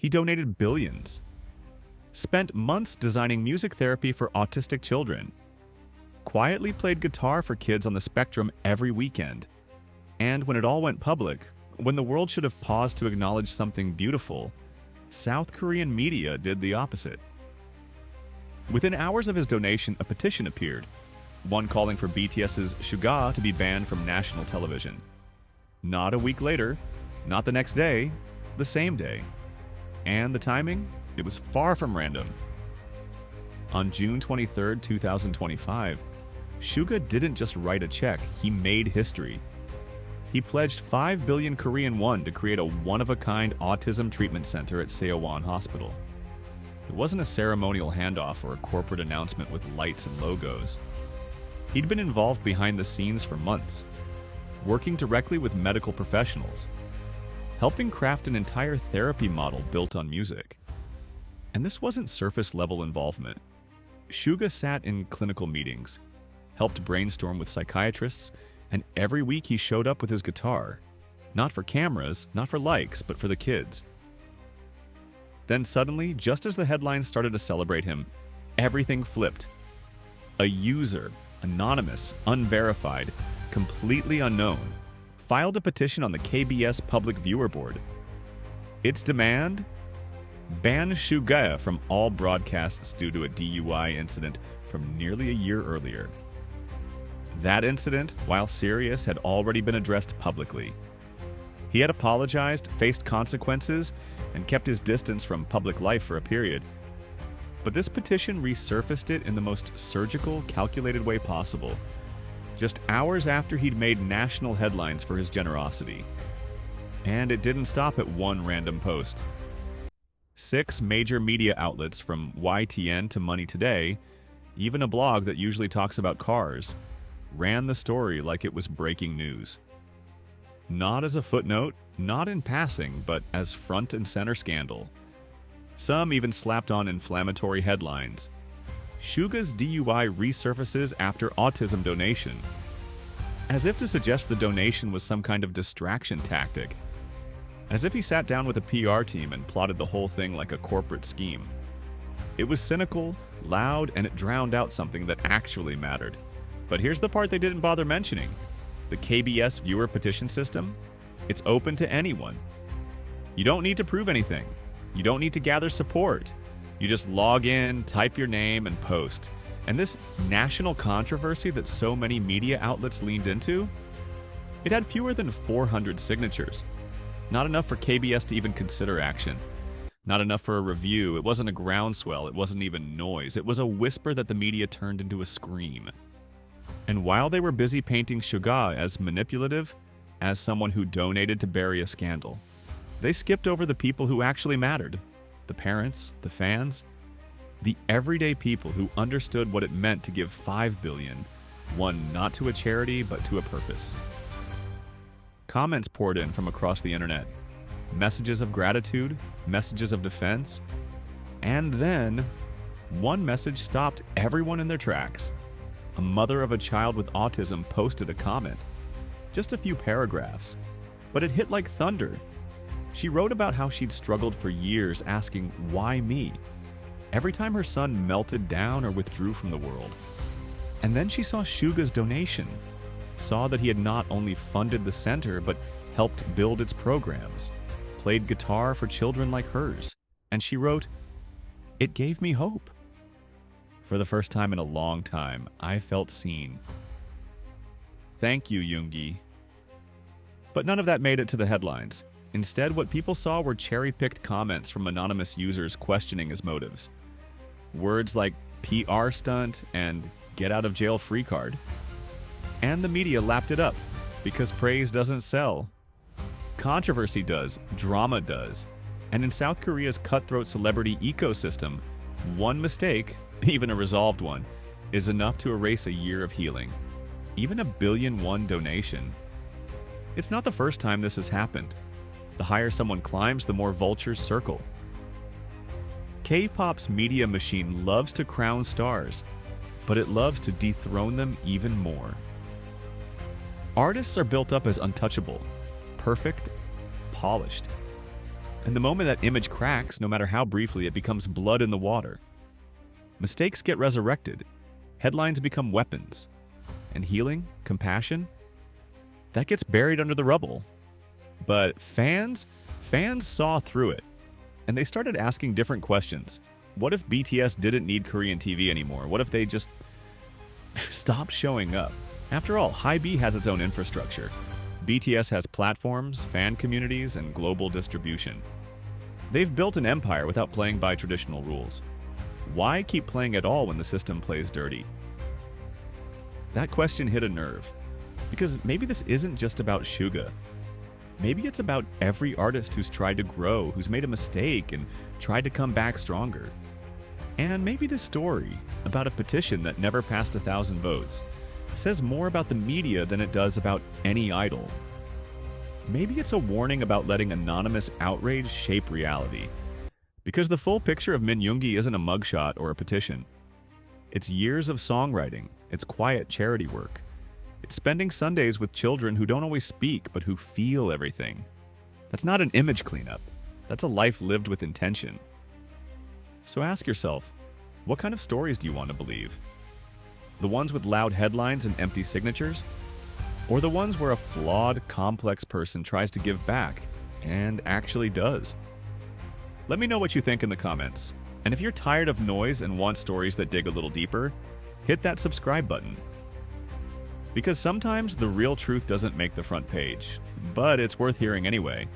He donated billions. Spent months designing music therapy for autistic children. Quietly played guitar for kids on the spectrum every weekend. And when it all went public, when the world should have paused to acknowledge something beautiful, South Korean media did the opposite. Within hours of his donation, a petition appeared, one calling for BTS's Suga to be banned from national television. Not a week later, not the next day, the same day. And the timing? It was far from random. On June 23, 2025, Suga didn't just write a check, he made history. He pledged 5 billion Korean won to create a one-of-a-kind autism treatment center at Seowon Hospital. It wasn't a ceremonial handoff or a corporate announcement with lights and logos. He'd been involved behind the scenes for months, working directly with medical professionals, helping craft an entire therapy model built on music. And this wasn't surface-level involvement. Suga sat in clinical meetings, helped brainstorm with psychiatrists, and every week he showed up with his guitar. Not for cameras, not for likes, but for the kids. Then suddenly, just as the headlines started to celebrate him, everything flipped. A user, anonymous, unverified, completely unknown, filed a petition on the KBS Public Viewer Board. Its demand? Ban Suga from all broadcasts due to a DUI incident from nearly a year earlier. That incident, while serious, had already been addressed publicly. He had apologized, faced consequences, and kept his distance from public life for a period. But this petition resurfaced it in the most surgical, calculated way possible, just hours after he'd made national headlines for his generosity. And it didn't stop at one random post. 6 major media outlets from YTN to Money Today, even a blog that usually talks about cars, ran the story like it was breaking news. Not as a footnote, not in passing, but as front and center scandal. Some even slapped on inflammatory headlines. Suga's DUI resurfaces after autism donation. As if to suggest the donation was some kind of distraction tactic. As if he sat down with a PR team and plotted the whole thing like a corporate scheme. It was cynical, loud, and it drowned out something that actually mattered. But here's the part they didn't bother mentioning. The KBS viewer petition system? It's open to anyone. You don't need to prove anything. You don't need to gather support. You just log in, type your name, and post. And this national controversy that so many media outlets leaned into? It had fewer than 400 signatures. Not enough for KBS to even consider action. Not enough for a review. It wasn't a groundswell. It wasn't even noise. It was a whisper that the media turned into a scream. And while they were busy painting Suga as manipulative, as someone who donated to bury a scandal, they skipped over the people who actually mattered. The parents, the fans, the everyday people who understood what it meant to give 5 billion, one not to a charity but to a purpose. Comments poured in from across the internet. Messages of gratitude, messages of defense, and then one message stopped everyone in their tracks. A mother of a child with autism posted a comment. Just a few paragraphs, but it hit like thunder. She wrote about how she'd struggled for years asking, why me? Every time her son melted down or withdrew from the world. And then she saw Suga's donation, saw that he had not only funded the center, but helped build its programs, played guitar for children like hers. And she wrote, "It gave me hope." For the first time in a long time, I felt seen. Thank you, Yoongi. But none of that made it to the headlines. Instead, what people saw were cherry-picked comments from anonymous users questioning his motives. Words like PR stunt and get out of jail free card. And the media lapped it up, because praise doesn't sell. Controversy does, drama does. And in South Korea's cutthroat celebrity ecosystem, one mistake, even a resolved one, is enough to erase a year of healing. Even a 1 billion donation. It's not the first time this has happened. The higher someone climbs, the more vultures circle. K-pop's media machine loves to crown stars, but it loves to dethrone them even more. Artists are built up as untouchable, perfect, polished. And the moment that image cracks, no matter how briefly, it becomes blood in the water. Mistakes get resurrected. Headlines become weapons. And healing, compassion, that gets buried under the rubble. But fans saw through it. And they started asking different questions. What if BTS didn't need Korean TV anymore? What if they just stopped showing up? After all, HYBE has its own infrastructure. BTS has platforms, fan communities, and global distribution. They've built an empire without playing by traditional rules. Why keep playing at all when the system plays dirty? That question hit a nerve. Because maybe this isn't just about Suga. Maybe it's about every artist who's tried to grow, who's made a mistake and tried to come back stronger. And maybe this story, about a petition that never passed 1,000 votes, says more about the media than it does about any idol. Maybe it's a warning about letting anonymous outrage shape reality. Because the full picture of Min Yoongi isn't a mugshot or a petition. It's years of songwriting, it's quiet charity work. It's spending Sundays with children who don't always speak, but who feel everything. That's not an image cleanup. That's a life lived with intention. So ask yourself, what kind of stories do you want to believe? The ones with loud headlines and empty signatures? Or the ones where a flawed, complex person tries to give back and actually does? Let me know what you think in the comments. And if you're tired of noise and want stories that dig a little deeper, hit that subscribe button. Because sometimes the real truth doesn't make the front page, but it's worth hearing anyway.